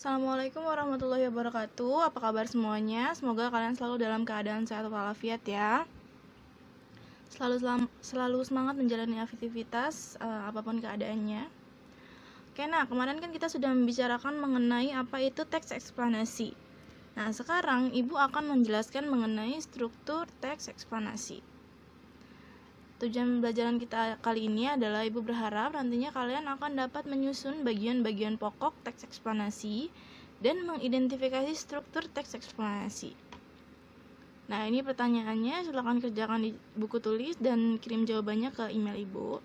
Assalamualaikum warahmatullahi wabarakatuh. Apa kabar semuanya? Semoga kalian selalu dalam keadaan sehat walafiat ya. Selalu semangat menjalani aktivitas apapun keadaannya. Oke, nah kemarin kan kita sudah membicarakan mengenai apa itu teks eksplanasi. Nah, sekarang Ibu akan menjelaskan mengenai struktur teks eksplanasi. Tujuan pembelajaran kita kali ini adalah Ibu berharap nantinya kalian akan dapat menyusun bagian-bagian pokok teks eksplanasi dan mengidentifikasi struktur teks eksplanasi. Nah, ini pertanyaannya, silakan kerjakan di buku tulis dan kirim jawabannya ke email Ibu.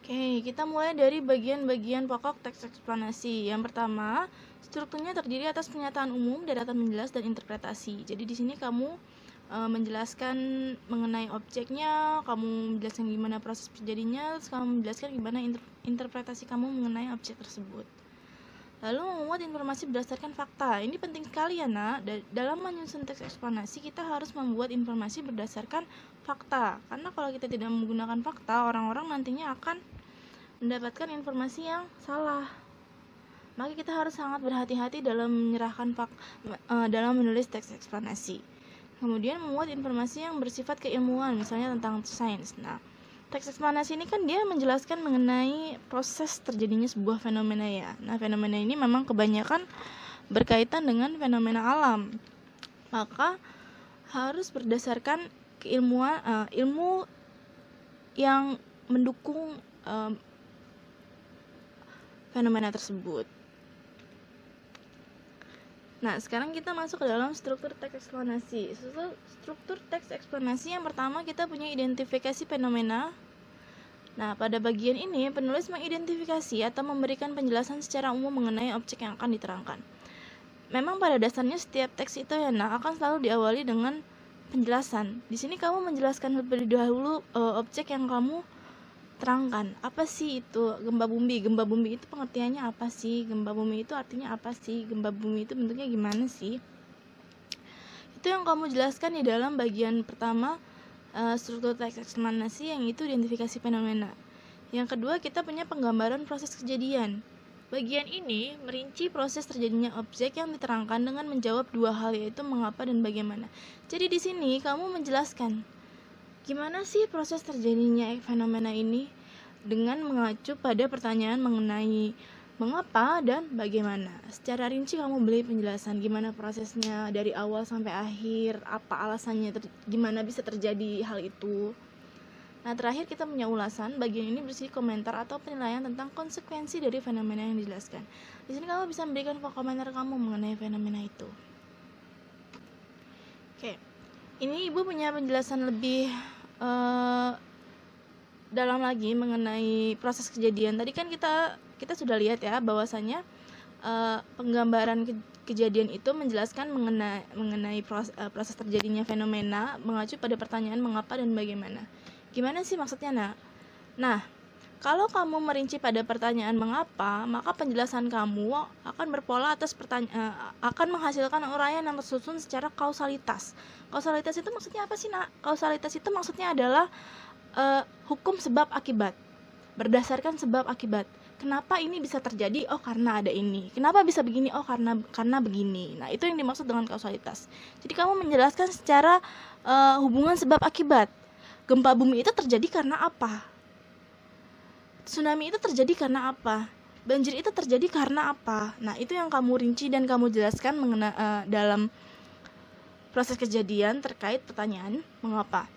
Oke, kita mulai dari bagian-bagian pokok teks eksplanasi. Yang pertama, strukturnya terdiri atas pernyataan umum, daratan menjelas, dan interpretasi. Jadi di sini kamu menjelaskan mengenai objeknya, kamu menjelaskan gimana proses terjadinya, terus kamu menjelaskan gimana interpretasi kamu mengenai objek tersebut. Lalu memuat informasi berdasarkan fakta. Ini penting sekali ya nak. Dalam menyusun teks eksplanasi kita harus membuat informasi berdasarkan fakta. Karena kalau kita tidak menggunakan fakta, orang-orang nantinya akan mendapatkan informasi yang salah. Maka kita harus sangat berhati-hati dalam dalam menulis teks eksplanasi. Kemudian memuat informasi yang bersifat keilmuan, misalnya tentang sains. Nah, teks eksplanasi ini kan dia menjelaskan mengenai proses terjadinya sebuah fenomena ya. Nah, fenomena ini memang kebanyakan berkaitan dengan fenomena alam. Maka harus berdasarkan keilmuan, ilmu yang mendukung fenomena tersebut. Nah, sekarang kita masuk ke dalam struktur teks eksplanasi. Struktur teks eksplanasi yang pertama kita punya identifikasi fenomena. Nah, pada bagian ini penulis mengidentifikasi atau memberikan penjelasan secara umum mengenai objek yang akan diterangkan. Memang pada dasarnya setiap teks itu ya akan selalu diawali dengan penjelasan. Di sini kamu menjelaskan terlebih dahulu objek yang kamu terangkan. Apa sih itu gempa bumi? Gempa bumi itu pengertiannya apa sih? Gempa bumi itu artinya apa sih? Gempa bumi itu bentuknya gimana sih? Itu yang kamu jelaskan di dalam bagian pertama struktur teks eksplanasi, yang itu identifikasi fenomena. Yang kedua kita punya penggambaran proses kejadian. Bagian ini merinci proses terjadinya objek yang diterangkan dengan menjawab dua hal, yaitu mengapa dan bagaimana. Jadi di sini kamu menjelaskan gimana sih proses terjadinya fenomena ini dengan mengacu pada pertanyaan mengenai mengapa dan bagaimana. Secara rinci kamu beri penjelasan gimana prosesnya dari awal sampai akhir, apa alasannya, gimana bisa terjadi hal itu. Nah, terakhir kita punya ulasan. Bagian ini berisi komentar atau penilaian tentang konsekuensi dari fenomena yang dijelaskan. Di sini kamu bisa memberikan komentar kamu mengenai fenomena itu. Oke. Ini Ibu punya penjelasan lebih dalam lagi mengenai proses kejadian. Tadi kan kita sudah lihat ya bahwasanya penggambaran kejadian itu menjelaskan mengenai proses terjadinya fenomena mengacu pada pertanyaan mengapa dan bagaimana. Gimana sih maksudnya nak? Nah, kalau kamu merinci pada pertanyaan mengapa, maka penjelasan kamu akan berpola atas akan menghasilkan uraian yang tersusun secara kausalitas. Kausalitas itu maksudnya apa sih nak? Kausalitas itu maksudnya adalah hukum sebab akibat, berdasarkan sebab akibat. Kenapa ini bisa terjadi? Oh, karena ada ini. Kenapa bisa begini? Oh, karena begini. Nah, itu yang dimaksud dengan kausalitas. Jadi kamu menjelaskan secara hubungan sebab akibat. Gempa bumi itu terjadi karena apa? Tsunami itu terjadi karena apa? Banjir itu terjadi karena apa? Nah, itu yang kamu rinci dan kamu jelaskan dalam proses kejadian terkait pertanyaan mengapa.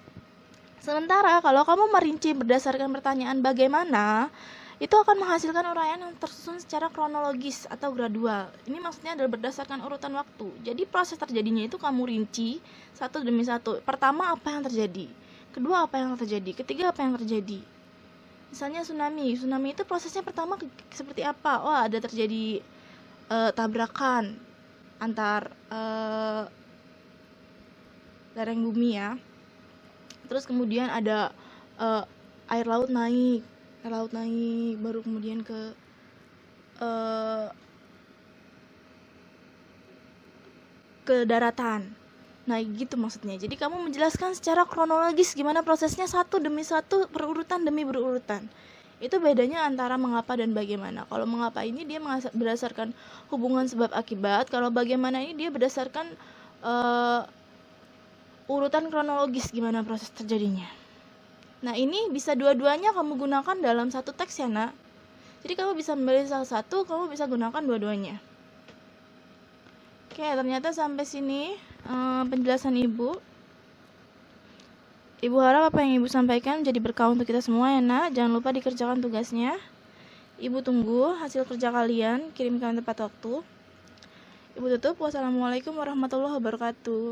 Sementara kalau kamu merinci berdasarkan pertanyaan bagaimana, itu akan menghasilkan uraian yang tersusun secara kronologis atau gradual. Ini maksudnya adalah berdasarkan urutan waktu. Jadi proses terjadinya itu kamu rinci satu demi satu. Pertama, apa yang terjadi? Kedua, apa yang terjadi? Ketiga, apa yang terjadi? Misalnya tsunami itu prosesnya pertama seperti apa? Oh, ada terjadi tabrakan antar lereng bumi ya. Terus kemudian ada air laut naik, baru kemudian ke daratan. Nah, gitu maksudnya. Jadi kamu menjelaskan secara kronologis gimana prosesnya satu demi satu, berurutan demi berurutan. Itu bedanya antara mengapa dan bagaimana. Kalau mengapa ini dia berdasarkan hubungan sebab akibat, kalau bagaimana ini dia berdasarkan urutan kronologis gimana proses terjadinya. Nah, ini bisa dua-duanya kamu gunakan dalam satu teks ya, Nak. Jadi kamu bisa memilih salah satu, kamu bisa gunakan dua-duanya. Oke, ternyata sampai sini penjelasan Ibu. Ibu harap apa yang Ibu sampaikan jadi berkah untuk kita semua ya, Nak. Jangan lupa dikerjakan tugasnya. Ibu tunggu hasil kerja kalian, kirimkan tepat waktu. Ibu tutup. Wassalamualaikum warahmatullahi wabarakatuh.